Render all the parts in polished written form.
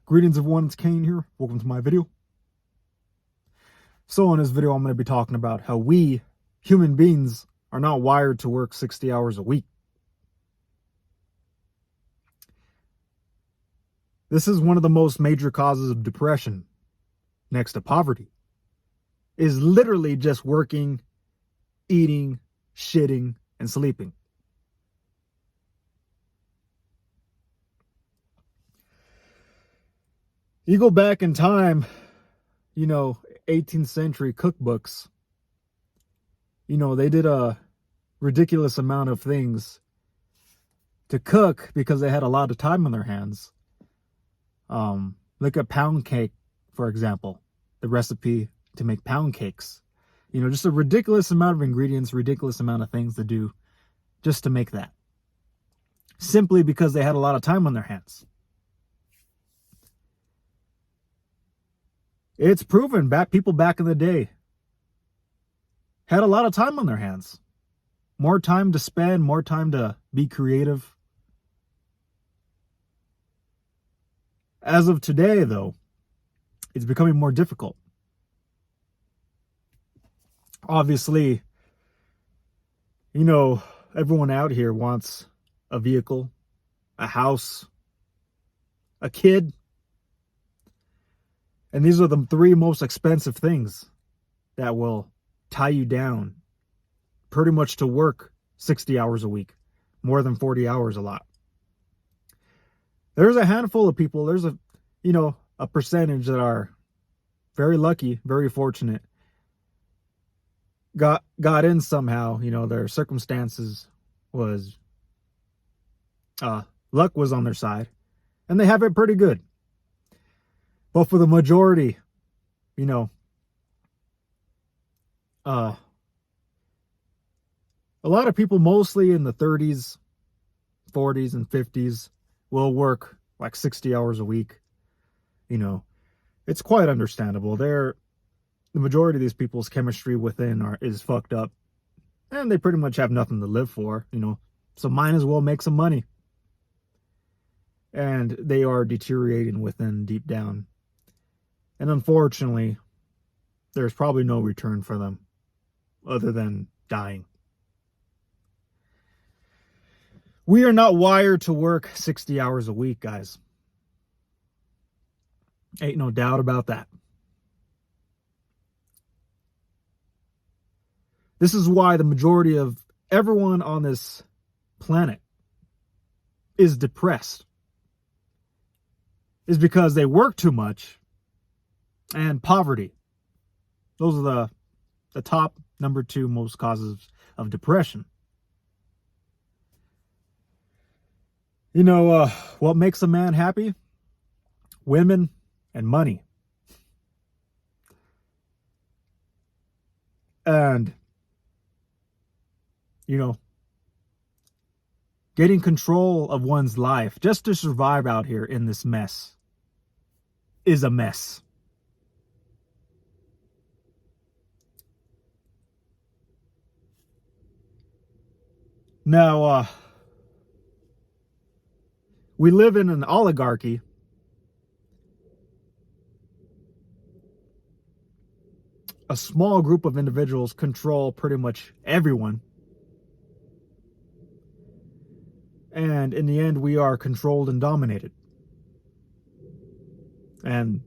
Greetings everyone, it's Cain here. Welcome to my video. So in this video, I'm going to be talking about how we, human beings, are not wired to work 60 hours a week. This is one of the most major causes of depression, next to poverty, is literally just working, eating, shitting, and sleeping. You go back in time, 18th century cookbooks, they did a ridiculous amount of things to cook because they had a lot of time on their hands. Look at pound cake, for example, the recipe to make pound cakes. Just a ridiculous amount of ingredients, ridiculous amount of things to do just to make that. Simply because they had a lot of time on their hands. It's proven people back in the day had a lot of time on their hands. More time to spend, more time to be creative. As of today, though, it's becoming more difficult. Obviously, everyone out here wants a vehicle, a house, a kid. And these are the three most expensive things that will tie you down pretty much to work 60 hours a week, more than 40 hours a lot. There's a handful of people, there's a percentage that are very lucky, very fortunate, got in somehow, their circumstances was, luck was on their side, and they have it pretty good. But for the majority, a lot of people, mostly in the 30s, 40s, and 50s, will work like 60 hours a week. It's quite understandable. The majority of these people's chemistry within is fucked up, and they pretty much have nothing to live for, so might as well make some money. And they are deteriorating within deep down. And unfortunately, there's probably no return for them other than dying. We are not wired to work 60 hours a week, guys. Ain't no doubt about that. This is why the majority of everyone on this planet is depressed. Is because they work too much. And poverty. Those are the top number 2 most causes of depression. What makes a man happy? Women and money. And, getting control of one's life just to survive out here in this mess is a mess. Now, we live in an oligarchy. A small group of individuals control pretty much everyone. And in the end, we are controlled and dominated. And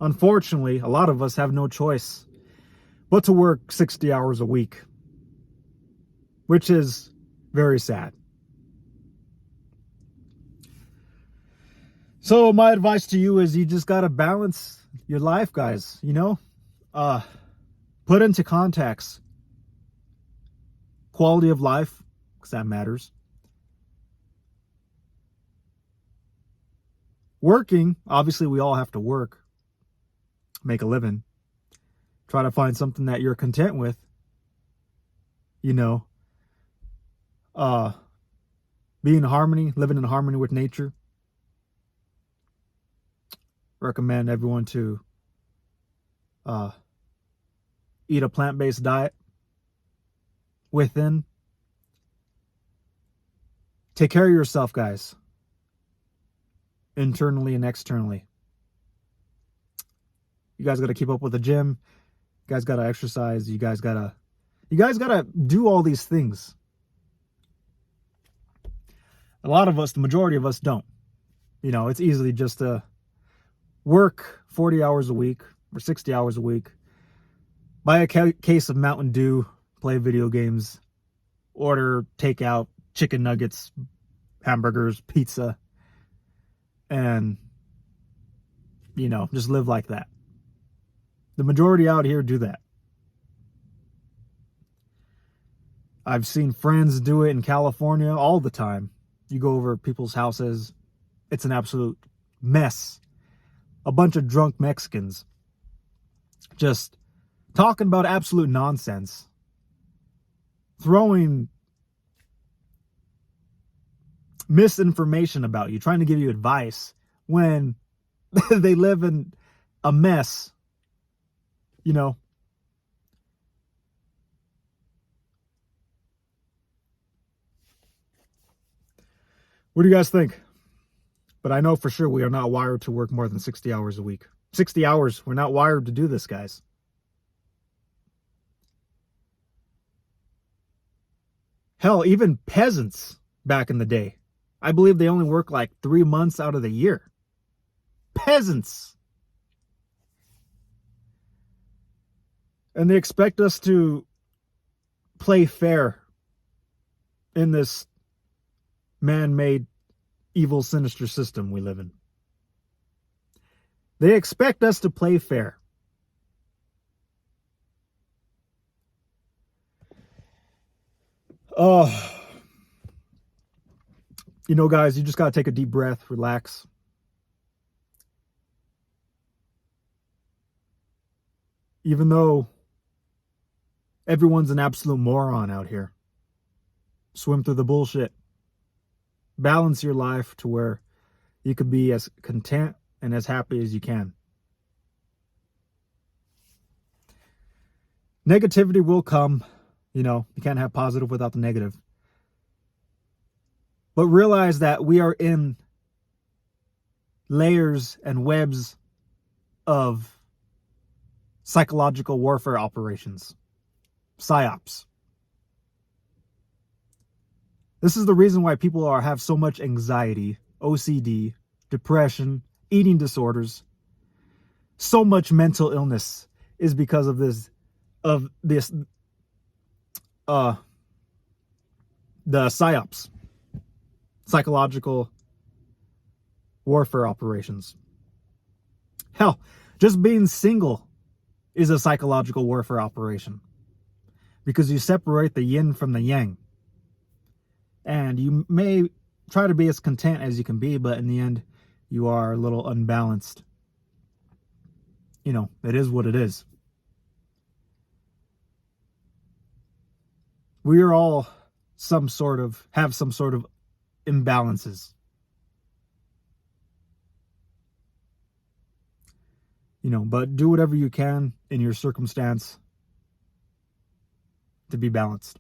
unfortunately, a lot of us have no choice but to work 60 hours a week, which is very sad. So my advice to you is you just got to balance your life, guys. Put into context quality of life, because that matters. Working, obviously we all have to work, make a living. Try to find something that you're content with. Be in harmony, living in harmony with nature. Recommend everyone to eat a plant-based diet within. Take care of yourself, guys. Internally and externally. You guys got to keep up with the gym. You guys got to exercise. You guys got to do all these things. A lot of us, the majority of us don't. You know, it's easily just to work 40 hours a week or 60 hours a week, buy a case of Mountain Dew, play video games, order takeout, chicken nuggets, hamburgers, pizza, and, you know, just live like that. The majority out here do that. I've seen friends do it in California all the time. You go over people's houses, it's an absolute mess. A bunch of drunk Mexicans just talking about absolute nonsense, throwing misinformation about you, trying to give you advice when they live in a mess, you know. What do you guys think? But I know for sure we are not wired to work more than 60 hours a week. 60 hours, we're not wired to do this, guys. Hell, even peasants back in the day, I believe they only work like 3 months out of the year. Peasants. And they expect us to play fair in this man-made, evil, sinister system we live in. They expect us to play fair. Oh, you know, guys, you just got to take a deep breath, relax. Even though everyone's an absolute moron out here, swim through the bullshit. Balance your life to where you could be as content and as happy as you can. Negativity will come. You know, you can't have positive without the negative. But realize that we are in layers and webs of psychological warfare operations. PSYOPs. This is the reason why people have so much anxiety, OCD, depression, eating disorders. So much mental illness is because of this the PSYOPs, psychological warfare operations. Hell, just being single is a psychological warfare operation because you separate the yin from the yang. And you may try to be as content as you can be, but in the end, you are a little unbalanced. You know, it is what it is. We are all have some sort of imbalances. You know, but do whatever you can in your circumstance to be balanced.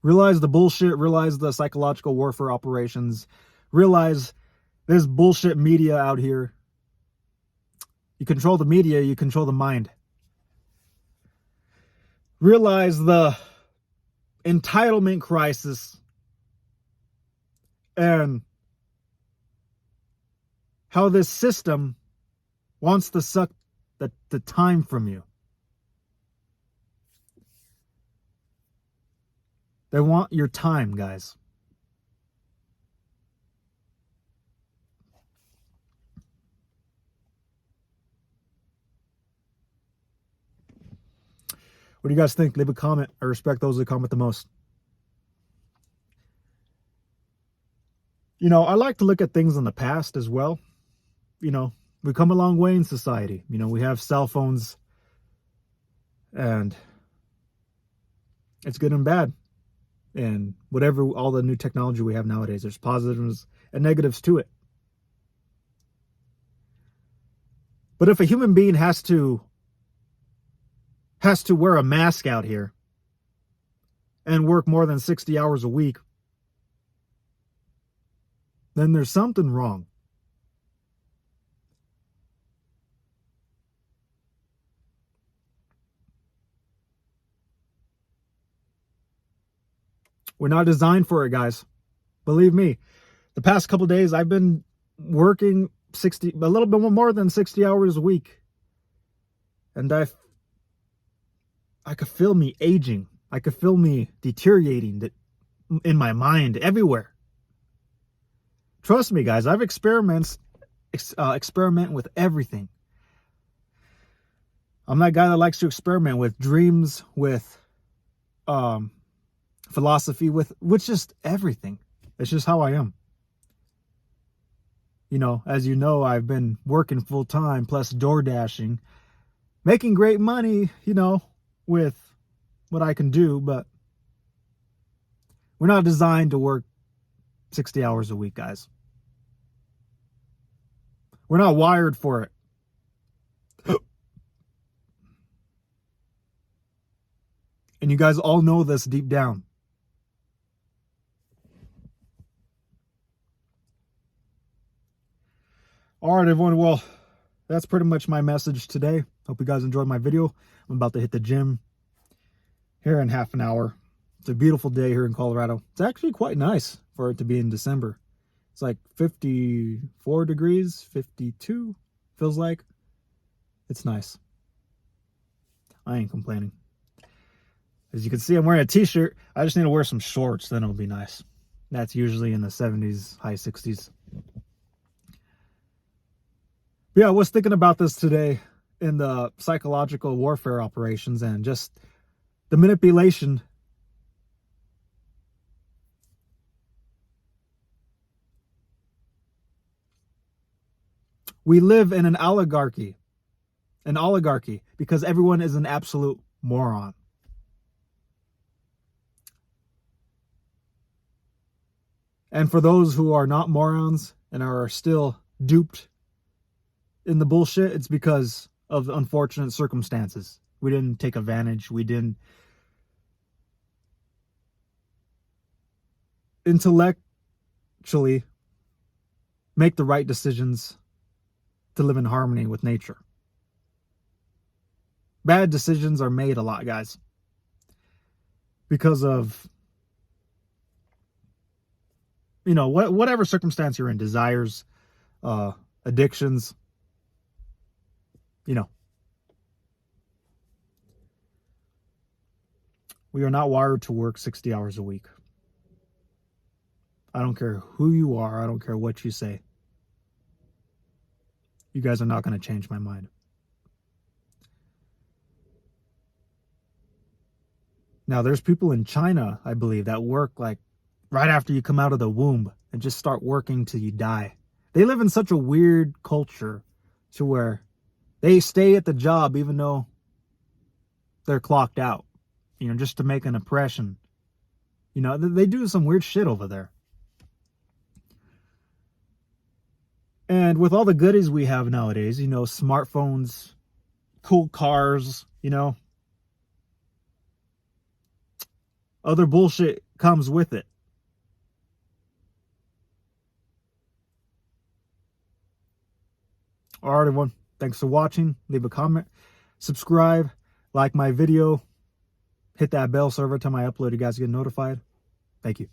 Realize the bullshit, realize the psychological warfare operations, realize there's bullshit media out here. You control the media, you control the mind. Realize the entitlement crisis and how this system wants to suck the time from you. They want your time, guys. What do you guys think? Leave a comment. I respect those that comment the most. You know, I like to look at things in the past as well. You know, we've come a long way in society. You know, we have cell phones and it's good and bad. And whatever, all the new technology we have nowadays, there's positives and negatives to it. But if a human being has to wear a mask out here and work more than 60 hours a week, then there's something wrong. We're not designed for it, guys. Believe me. The past couple days, I've been working a little bit more than 60 hours a week. And I could feel me aging. I could feel me deteriorating in my mind everywhere. Trust me, guys, I've experiment with everything. I'm that guy that likes to experiment with dreams, with philosophy, with just everything. It's just how I am. You know, as you know, I've been working full time plus door dashing, making great money, you know, with what I can do, but we're not designed to work 60 hours a week, guys. We're not wired for it. And you guys all know this deep down. All right, everyone. Well, that's pretty much my message today. Hope you guys enjoyed my video. I'm about to hit the gym here in half an hour. It's a beautiful day here in Colorado. It's actually quite nice for it to be in December. It's like 54 degrees, 52, feels like. It's nice. I ain't complaining. As you can see, I'm wearing a t-shirt. I just need to wear some shorts, then it'll be nice. That's usually in the 70s, high 60s. But yeah, I was thinking about this today in the psychological warfare operations and just the manipulation. We live in an oligarchy because everyone is an absolute moron. And for those who are not morons and are still duped in the bullshit, it's because of unfortunate circumstances. We didn't take advantage. We didn't intellectually make the right decisions to live in harmony with nature. Bad decisions are made a lot, guys, because of, you know, whatever circumstance you're in, desires, addictions, you know. We are not wired to work 60 hours a week. I don't care who you are. I don't care what you say. You guys are not going to change my mind. Now, there's people in China, I believe, that work like right after you come out of the womb and just start working till you die. They live in such a weird culture to where they stay at the job even though they're clocked out, you know, just to make an impression. You know, they do some weird shit over there. And with all the goodies we have nowadays, you know, smartphones, cool cars, you know, other bullshit comes with it. All right, everyone. Thanks for watching. Leave a comment, subscribe, like my video, hit that bell so every time I upload, you guys get notified. Thank you.